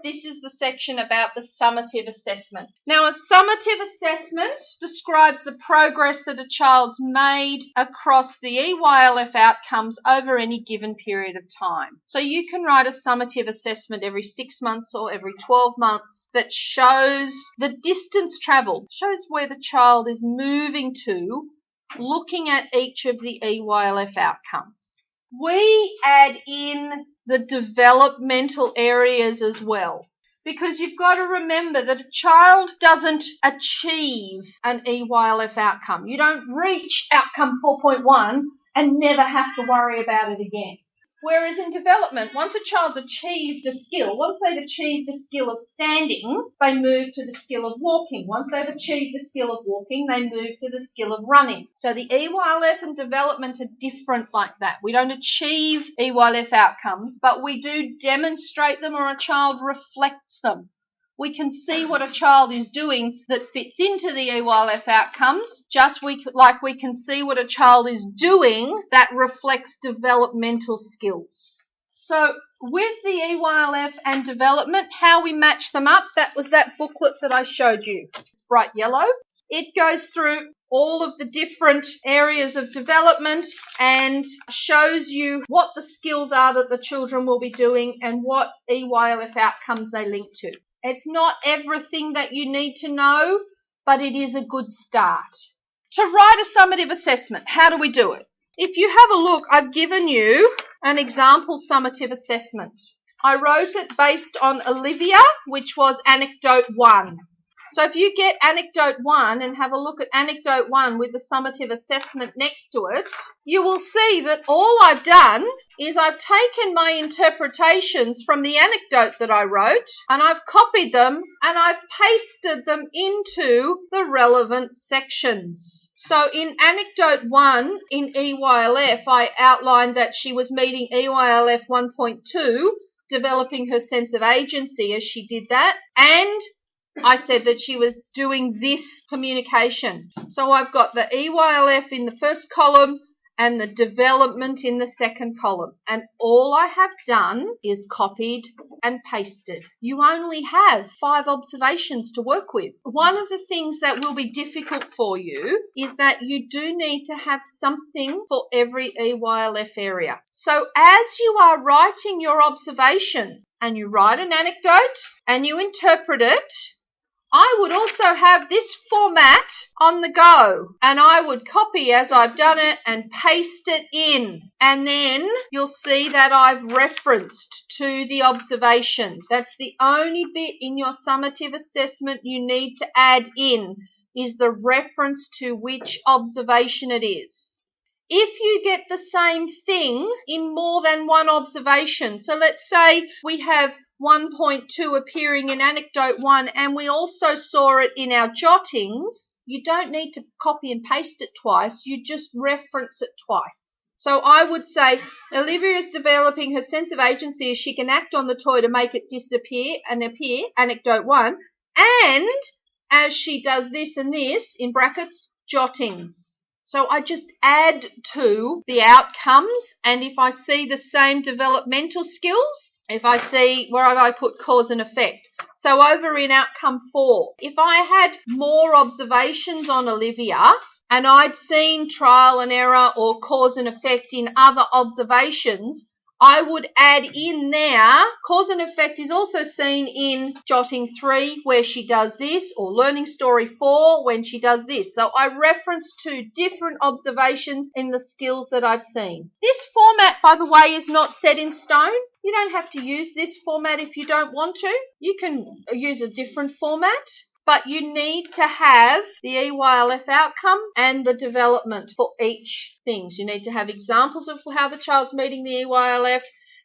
This is the section about the summative assessment. Now, a summative assessment describes the progress that a child's made across the EYLF outcomes over any given period of time. So you can write a summative assessment every 6 months or every 12 months that shows the distance travelled, shows where the child is moving to, looking at each of the EYLF outcomes. We add in the developmental areas as well, because you've got to remember that a child doesn't achieve an EYLF outcome. You don't reach outcome 4.1 and never have to worry about it again. Whereas in development, once a child's achieved a skill, once they've achieved the skill of standing, they move to the skill of walking. Once they've achieved the skill of walking, they move to the skill of running. So the EYLF and development are different like that. We don't achieve EYLF outcomes, but we do demonstrate them, or a child reflects them. We can see what a child is doing that fits into the EYLF outcomes, just like we can see what a child is doing that reflects developmental skills. So with the EYLF and development, how we match them up, that was that booklet that I showed you. It's bright yellow. It goes through all of the different areas of development and shows you what the skills are that the children will be doing and what EYLF outcomes they link to. It's not everything that you need to know, but it is a good start. To write a summative assessment, how do we do it? If you have a look, I've given you an example summative assessment. I wrote it based on Olivia, which was anecdote 1. So if you get anecdote 1 and have a look at anecdote 1 with the summative assessment next to it, you will see that all I've done is I've taken my interpretations from the anecdote that I wrote and I've copied them and I've pasted them into the relevant sections. So in anecdote 1 in EYLF, I outlined that she was meeting EYLF 1.2, developing her sense of agency as she did that, and I said that she was doing this communication. So I've got the EYLF in the first column and the development in the second column. And all I have done is copied and pasted. You only have 5 observations to work with. One of the things that will be difficult for you is that you do need to have something for every EYLF area. So as you are writing your observation and you write an anecdote and you interpret it, I would also have this format on the go, and I would copy as I've done it and paste it in, and then you'll see that I've referenced to the observation. That's the only bit in your summative assessment you need to add in, is the reference to which observation it is. If you get the same thing in more than one observation, so let's say we have 1.2 appearing in anecdote 1 and we also saw it in our jottings, you don't need to copy and paste it twice, you just reference it twice. So I would say Olivia is developing her sense of agency as she can act on the toy to make it disappear and appear, anecdote 1, and as she does this and this, in brackets, jottings. So I just add to the outcomes, and if I see the same developmental skills, if I see where have I put cause and effect. So over in outcome 4, if I had more observations on Olivia and I'd seen trial and error or cause and effect in other observations, I would add in there, cause and effect is also seen in jotting 3 where she does this, or learning story 4 when she does this. So I reference to different observations in the skills that I've seen. This format, by the way, is not set in stone. You don't have to use this format if you don't want to. You can use a different format. But you need to have the EYLF outcome and the development for each thing. You need to have examples of how the child's meeting the EYLF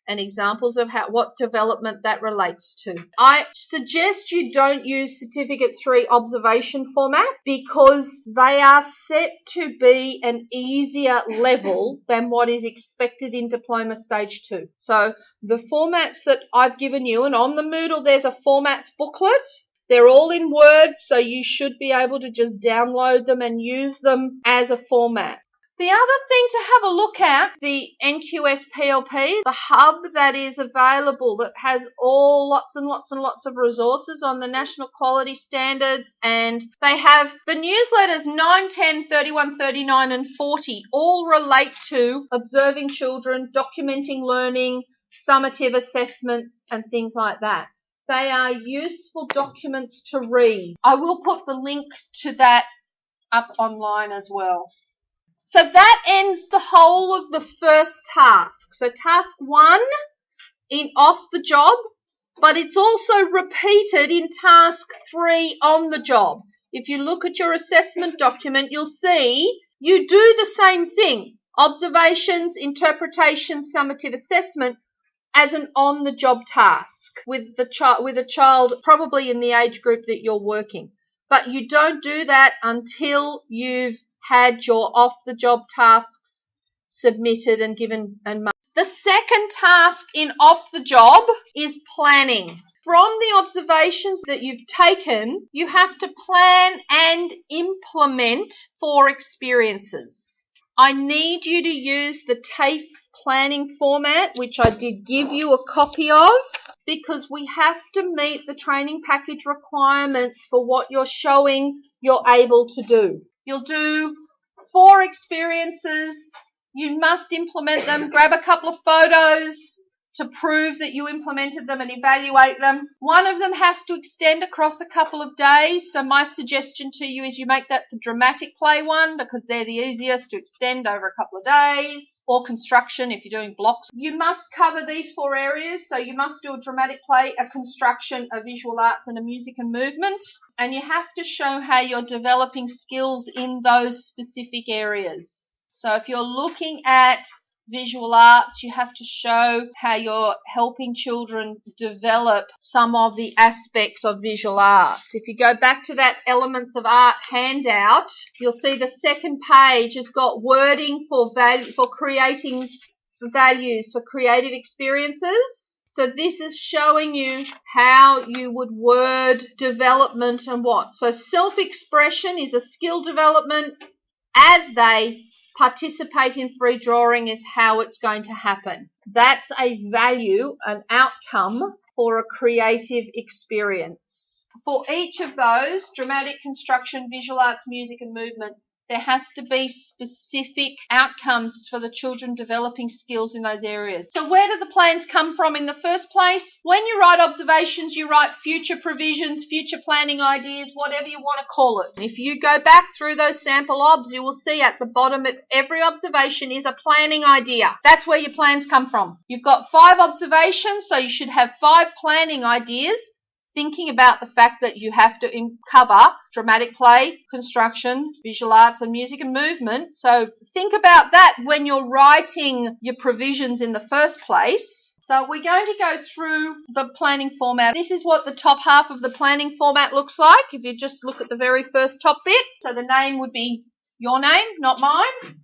and examples of what development that relates to. I suggest you don't use Certificate 3 observation format because they are set to be an easier level than what is expected in Diploma Stage 2. So the formats that I've given you, and on the Moodle there's a formats booklet. They're all in Word, so you should be able to just download them and use them as a format. The other thing to have a look at, the NQS PLP, the hub that is available that has lots and lots of resources on the national quality standards, and they have the newsletters 9, 10, 31, 39 and 40 all relate to observing children, documenting learning, summative assessments and things like that. They are useful documents to read. I will put the link to that up online as well. So that ends the whole of the first task. So task 1 in off the job, but it's also repeated in task 3 on the job. If you look at your assessment document, you'll see you do the same thing. Observations, interpretation, summative assessment as an on-the-job task with a child probably in the age group that you're working. But you don't do that until you've had your off-the-job tasks submitted and given and marked. The second task in off-the-job is planning. From the observations that you've taken, you have to plan and implement 4 experiences. I need you to use the TAFE planning format, which I did give you a copy of, because we have to meet the training package requirements for what you're showing you're able to do. You'll do 4 experiences. You must implement them. Grab a couple of photos to prove that you implemented them and evaluate them. One of them has to extend across a couple of days. So my suggestion to you is you make that the dramatic play one, because they're the easiest to extend over a couple of days, or construction if you're doing blocks. You must cover these 4 areas. So you must do a dramatic play, a construction, a visual arts and a music and movement. And you have to show how you're developing skills in those specific areas. So if you're looking at visual arts, you have to show how you're helping children develop some of the aspects of visual arts. If you go back to that Elements of Art handout, you'll see the second page has got wording for creating values for creative experiences. So this is showing you how you would word development and what. So self-expression is a skill development. As they participate in free drawing is how it's going to happen. That's a value, an outcome for a creative experience. For each of those, dramatic, construction, visual arts, music and movement, there has to be specific outcomes for the children developing skills in those areas. So where do the plans come from in the first place? When you write observations, you write future provisions, future planning ideas, whatever you want to call it. If you go back through those sample obs, you will see at the bottom of every observation is a planning idea. That's where your plans come from. You've got 5 observations, so you should have 5 planning ideas, thinking about the fact that you have to cover dramatic play, construction, visual arts and music and movement. So think about that when you're writing your provisions in the first place. So we're going to go through the planning format. This is what the top half of the planning format looks like. If you just look at the very first top bit. So the name would be your name, not mine.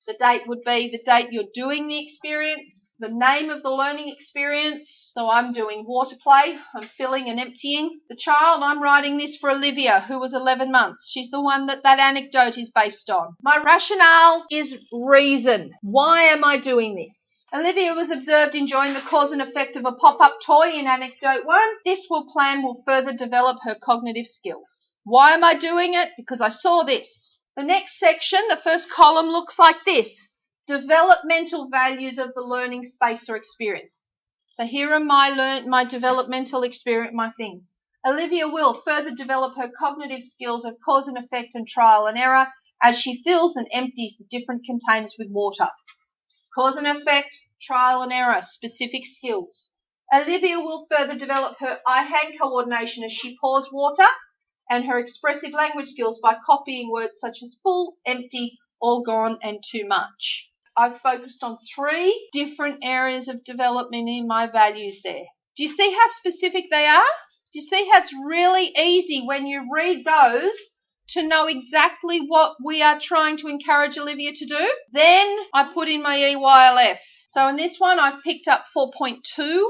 The date would be the date you're doing the experience, the name of the learning experience. So I'm doing water play. I'm filling and emptying. The child, I'm writing this for Olivia, who was 11 months. She's the one that anecdote is based on. My rationale is reason. Why am I doing this? Olivia was observed enjoying the cause and effect of a pop-up toy in anecdote 1. This plan will further develop her cognitive skills. Why am I doing it? Because I saw this. The next section, the first column, looks like this. Developmental values of the learning space or experience. So here are my developmental experience, my things. Olivia will further develop her cognitive skills of cause and effect and trial and error as she fills and empties the different containers with water. Cause and effect, trial and error, specific skills. Olivia will further develop her eye-hand coordination as she pours water, and her expressive language skills by copying words such as full, empty, all gone, and too much. I've focused on 3 different areas of development in my values there. Do you see how specific they are? Do you see how it's really easy when you read those to know exactly what we are trying to encourage Olivia to do? Then I put in my EYLF. So in this one, I've picked up 4.2.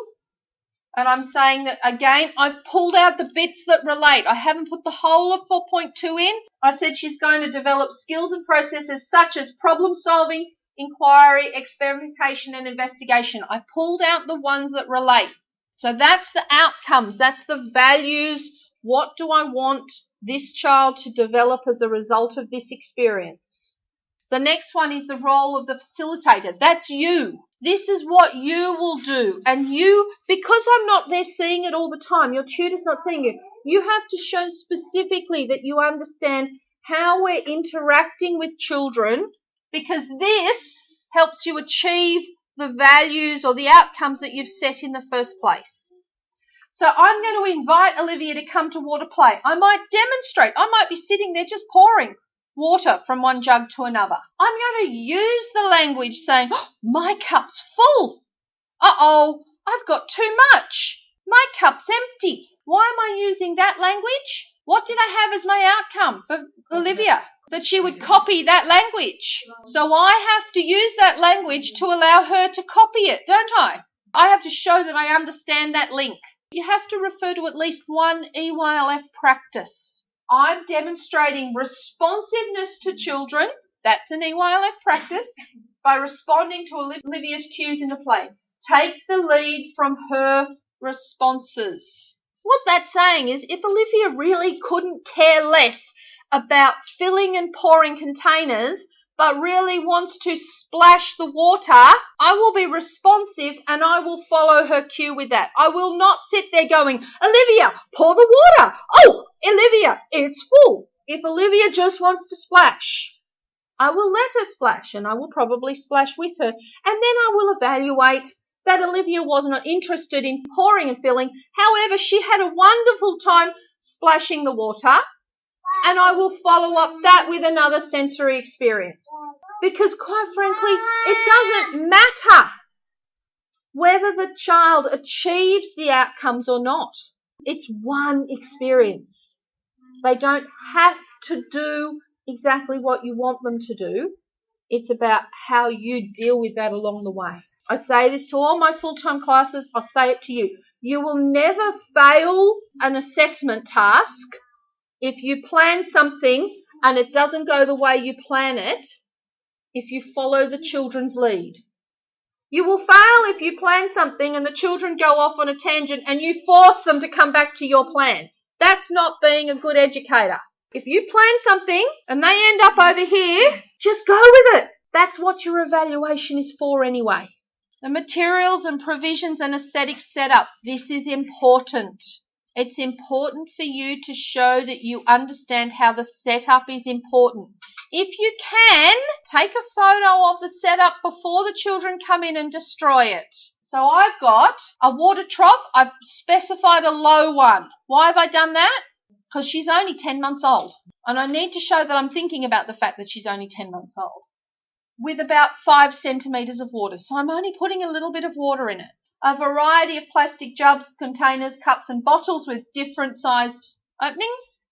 And I'm saying that, again, I've pulled out the bits that relate. I haven't put the whole of 4.2 in. I said she's going to develop skills and processes such as problem solving, inquiry, experimentation, and investigation. I pulled out the ones that relate. So that's the outcomes. That's the values. What do I want this child to develop as a result of this experience? The next one is the role of the facilitator. That's you. This is what you will do. And you, because I'm not there seeing it all the time, your tutor's not seeing you, you have to show specifically that you understand how we're interacting with children, because this helps you achieve the values or the outcomes that you've set in the first place. So I'm going to invite Olivia to come to water play. I might demonstrate. I might be sitting there just pouring water from one jug to another. I'm going to use the language saying, oh, my cup's full. Uh-oh, I've got too much. My cup's empty. Why am I using that language? What did I have as my outcome for Olivia? That she would copy that language. So I have to use that language to allow her to copy it, don't I? I have to show that I understand that link. You have to refer to at least one EYLF practice. I'm demonstrating responsiveness to children. That's an EYLF practice. By responding to Olivia's cues in the play. Take the lead from her responses. What that's saying is if Olivia really couldn't care less about filling and pouring containers, but really wants to splash the water, I will be responsive and I will follow her cue with that. I will not sit there going, Olivia, pour the water. Oh, Olivia, it's full. If Olivia just wants to splash, I will let her splash and I will probably splash with her. And then I will evaluate that Olivia was not interested in pouring and filling. However, she had a wonderful time splashing the water. And I will follow up that with another sensory experience. Because quite frankly, it doesn't matter whether the child achieves the outcomes or not. It's one experience. They don't have to do exactly what you want them to do. It's about how you deal with that along the way. I say this to all my full-time classes. I'll say it to you. You will never fail an assessment task if you plan something and it doesn't go the way you plan it, if you follow the children's lead. You will fail if you plan something and the children go off on a tangent and you force them to come back to your plan. That's not being a good educator. If you plan something and they end up over here, just go with it. That's what your evaluation is for anyway. The materials and provisions and aesthetic setup. This is important. It's important for you to show that you understand how the setup is important. If you can, take a photo of the setup before the children come in and destroy it. So I've got a water trough. I've specified a low one. Why have I done that? Because she's only 10 months old. And I need to show that I'm thinking about the fact that she's only 10 months old. With about 5 centimetres of water. So I'm only putting a little bit of water in it. A variety of plastic jugs, containers, cups and bottles with different sized openings.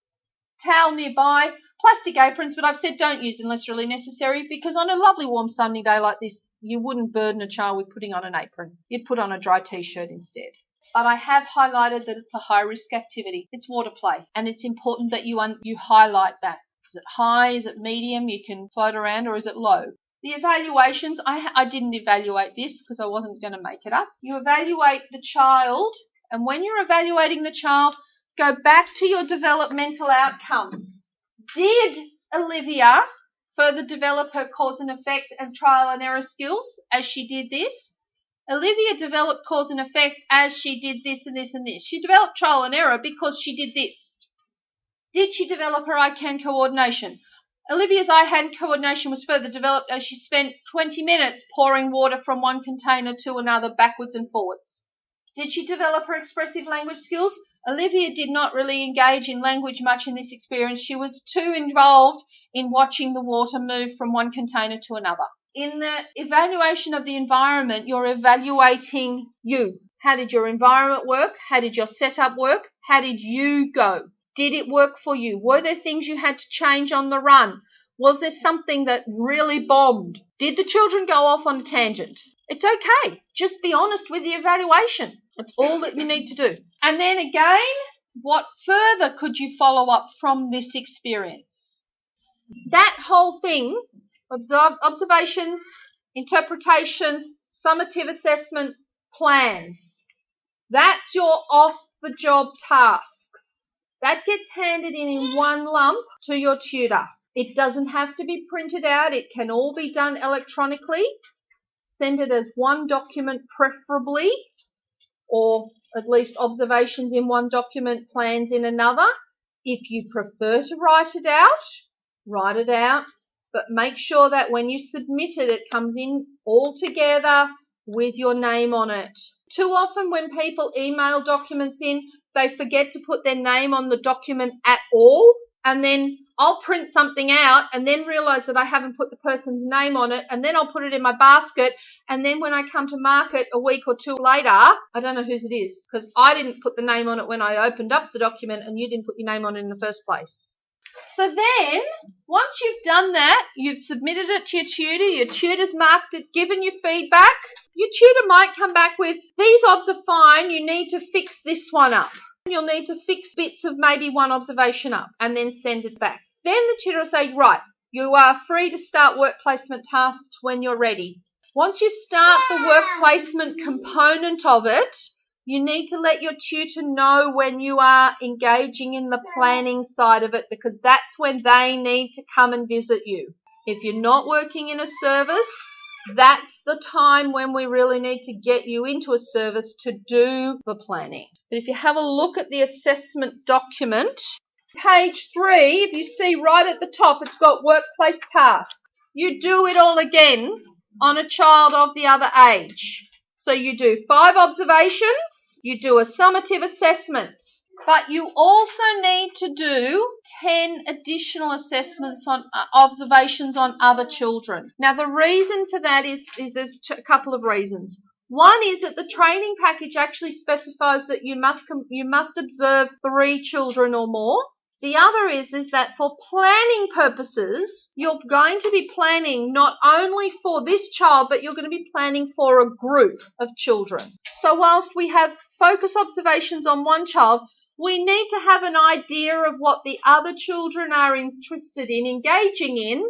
Towel nearby. Plastic aprons, but I've said don't use unless really necessary because on a lovely warm sunny day like this, you wouldn't burden a child with putting on an apron. You'd put on a dry t-shirt instead. But I have highlighted that it's a high-risk activity. It's water play, and it's important that you highlight that. Is it high? Is it medium? You can float around, or is it low? The evaluations, I didn't evaluate this because I wasn't going to make it up. You evaluate the child, and when you're evaluating the child, go back to your developmental outcomes. Did Olivia further develop her cause and effect and trial and error skills as she did this? Olivia developed cause and effect as she did this and this and this. She developed trial and error because she did this. Did she develop her eye-hand coordination? Olivia's eye-hand coordination was further developed as she spent 20 minutes pouring water from one container to another backwards and forwards. Did she develop her expressive language skills? Olivia did not really engage in language much in this experience. She was too involved in watching the water move from one container to another. In the evaluation of the environment, you're evaluating you. How did your environment work? How did your setup work? How did you go? Did it work for you? Were there things you had to change on the run? Was there something that really bombed? Did the children go off on a tangent? It's okay. Just be honest with the evaluation. That's all that you need to do. And then again, what further could you follow up from this experience? That whole thing, observations, interpretations, summative assessment, plans. That's your off-the-job tasks. That gets handed in one lump to your tutor. It doesn't have to be printed out. It can all be done electronically. Send it as one document preferably, or at least observations in one document, plans in another. If you prefer to write it out, but make sure that when you submit it, it comes in all together with your name on it. Too often when people email documents in, they forget to put their name on the document at all, and then I'll print something out and then realize that I haven't put the person's name on it, and then I'll put it in my basket, and then when I come to mark it a week or two later, I don't know whose it is because I didn't put the name on it when I opened up the document and you didn't put your name on it in the first place. So then, once you've done that, you've submitted it to your tutor's marked it, given you feedback, your tutor might come back with, these obs are fine, you need to fix this one up. You'll need to fix bits of maybe one observation up and then send it back. Then the tutor will say, right, you are free to start work placement tasks when you're ready. Once you start the work placement component of it, you need to let your tutor know when you are engaging in the planning side of it, because that's when they need to come and visit you. If you're not working in a service, that's the time when we really need to get you into a service to do the planning. But if you have a look at the assessment document, page 3, if you see right at the top, it's got workplace tasks. You do it all again on a child of the other age. So you do 5 observations, you do a summative assessment, but you also need to do 10 additional assessments on observations on other children. Now the reason for that is there's a couple of reasons. One is that the training package actually specifies that you must observe 3 children or more. The other is that for planning purposes, you're going to be planning not only for this child, but you're going to be planning for a group of children. So whilst we have focus observations on one child, we need to have an idea of what the other children are interested in engaging in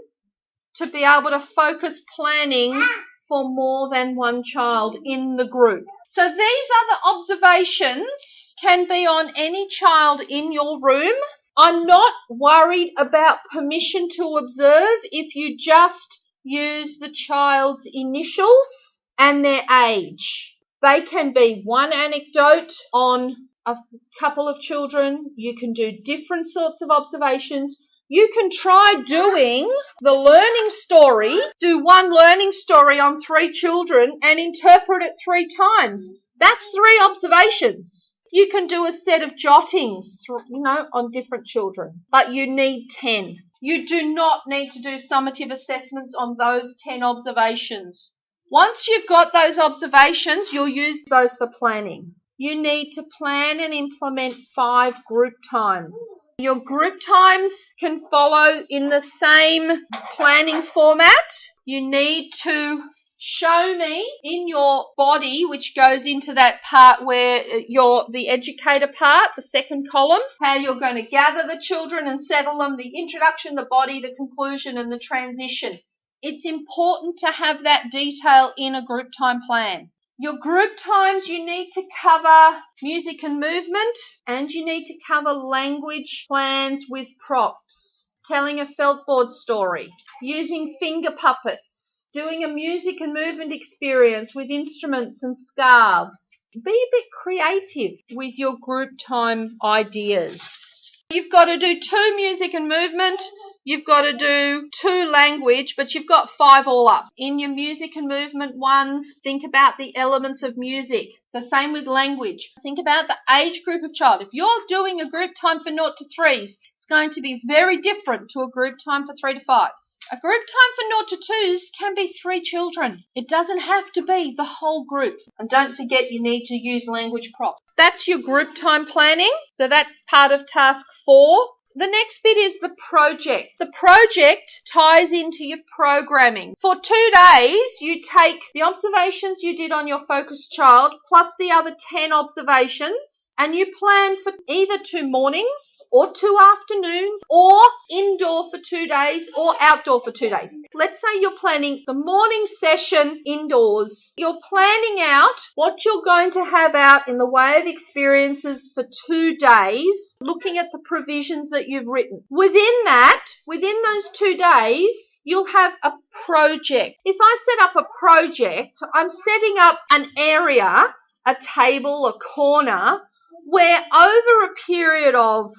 to be able to focus planning for more than one child in the group. So these other observations can be on any child in your room. I'm not worried about permission to observe if you just use the child's initials and their age. They can be one anecdote on a couple of children. You can do different sorts of observations. You can try doing the learning story, do one learning story on 3 children and interpret it 3 times. That's 3 observations. You can do a set of jottings, on different children, but you need 10. You do not need to do summative assessments on those 10 observations. Once you've got those observations, you'll use those for planning. You need to plan and implement 5 group times. Your group times can follow in the same planning format. You need to show me in your body, which goes into that part where the educator part, the second column, how you're going to gather the children and settle them, the introduction, the body, the conclusion, and the transition. It's important to have that detail in a group time plan. Your group times, you need to cover music and movement, and you need to cover language plans with props, telling a felt board story, using finger puppets, doing a music and movement experience with instruments and scarves. Be a bit creative with your group time ideas. You've got to do 2 music and movement. You've got to do 2 language, but you've got 5 all up. In your music and movement ones, think about the elements of music. The same with language. Think about the age group of child. If you're doing a group time for 0 to 3s, it's going to be very different to a group time for 3 to 5s. A group time for 0 to 2s can be 3 children. It doesn't have to be the whole group. And don't forget, you need to use language props. That's your group time planning. So that's part of task 4. The next bit is the project. The project ties into your programming. For 2 days, you take the observations you did on your focus child plus the other 10 observations, and you plan for either 2 mornings or 2 afternoons or indoor for 2 days or outdoor for 2 days. Let's say you're planning the morning session indoors. You're planning out what you're going to have out in the way of experiences for 2 days, looking at the provisions that you've written. Within those 2 days, you'll have a project. If I set up a project, I'm setting up an area, a table, a corner, where over a period of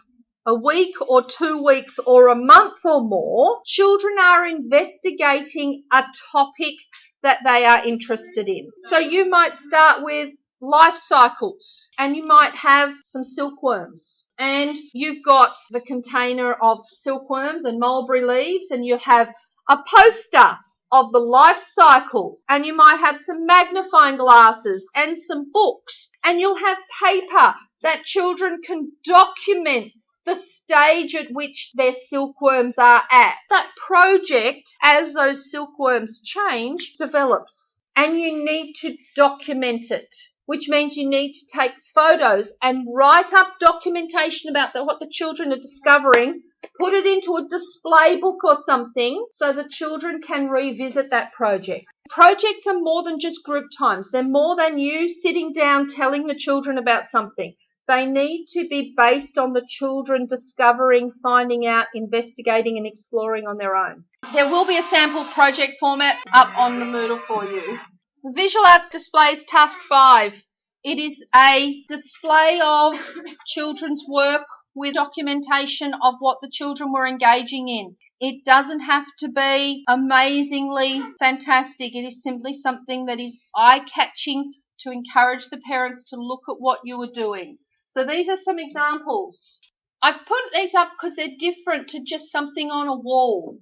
a week or 2 weeks or a month or more, children are investigating a topic that they are interested in. So you might start with life cycles, and you might have some silkworms, and you've got the container of silkworms and mulberry leaves, and you have a poster of the life cycle, and you might have some magnifying glasses and some books, and you'll have paper that children can document the stage at which their silkworms are at. That project, as those silkworms change, develops, and you need to document it, which means you need to take photos and write up documentation about what the children are discovering, put it into a display book or something so the children can revisit that project. Projects are more than just group times. They're more than you sitting down telling the children about something. They need to be based on the children discovering, finding out, investigating and exploring on their own. There will be a sample project format up on the Moodle for you. The Visual Arts display is task 5. It is a display of children's work with documentation of what the children were engaging in. It doesn't have to be amazingly fantastic. It is simply something that is eye-catching to encourage the parents to look at what you were doing. So these are some examples. I've put these up because they're different to just something on a wall.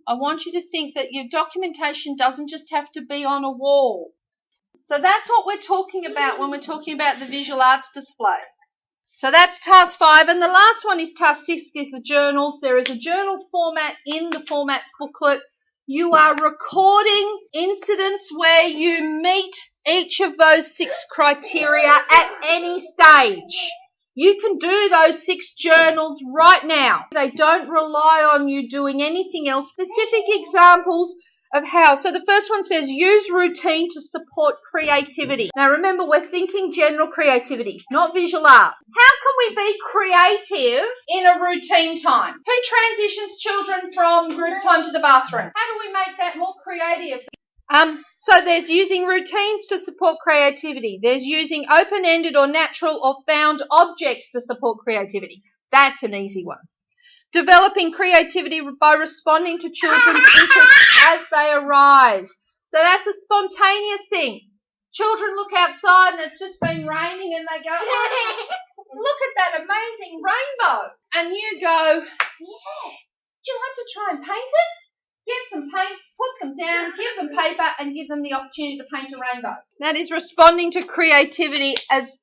I want you to think that your documentation doesn't just have to be on a wall. So that's what we're talking about when we're talking about the visual arts display. So that's task 5, and the last one is task 6, is the journals. There is a journal format in the formats booklet. You are recording incidents where you meet each of those 6 criteria at any stage. You can do those 6 journals right now. They don't rely on you doing anything else. Specific examples of how. So the first one says use routine to support creativity. Now remember, we're thinking general creativity, not visual art. How can we be creative in a routine time? Who transitions children from group time to the bathroom? How do we make that more creative? So there's using routines to support creativity. There's using open-ended or natural or found objects to support creativity. That's an easy one. Developing creativity by responding to children's interests as they arise. So that's a spontaneous thing. Children look outside and it's just been raining and they go, oh, look at that amazing rainbow. And you go, yeah, you'll have to try and paint it. Get some paints, put them down, give them paper, and give them the opportunity to paint a rainbow. That is responding to creativity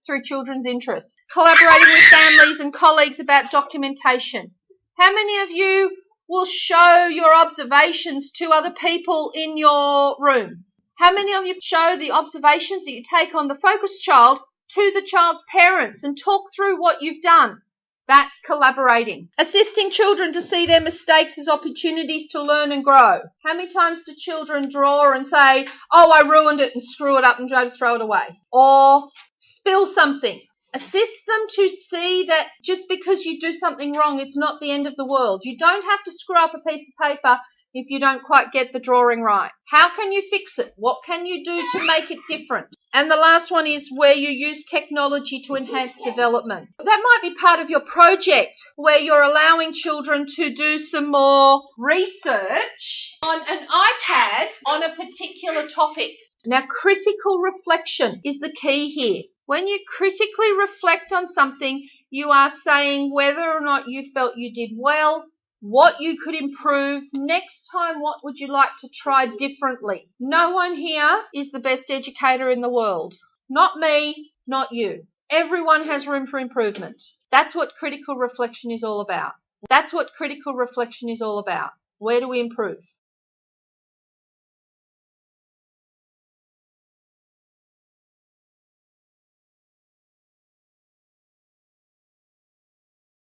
through children's interests. Collaborating with families and colleagues about documentation. How many of you will show your observations to other people in your room? How many of you show the observations that you take on the focus child to the child's parents and talk through what you've done? That's collaborating. Assisting children to see their mistakes as opportunities to learn and grow. How many times do children draw and say, oh, I ruined it, and screw it up and try to throw it away? Or spill something. Assist them to see that just because you do something wrong, it's not the end of the world. You don't have to screw up a piece of paper if you don't quite get the drawing right. How can you fix it? What can you do to make it different? And the last one is where you use technology to enhance development. That might be part of your project where you're allowing children to do some more research on an iPad on a particular topic. Now, critical reflection is the key here. When you critically reflect on something, you are saying whether or not you felt you did well, what you could improve. Next time, what would you like to try differently? No one here is the best educator in the world. Not me, not you. Everyone has room for improvement. That's what critical reflection is all about. That's what critical reflection is all about. Where do we improve?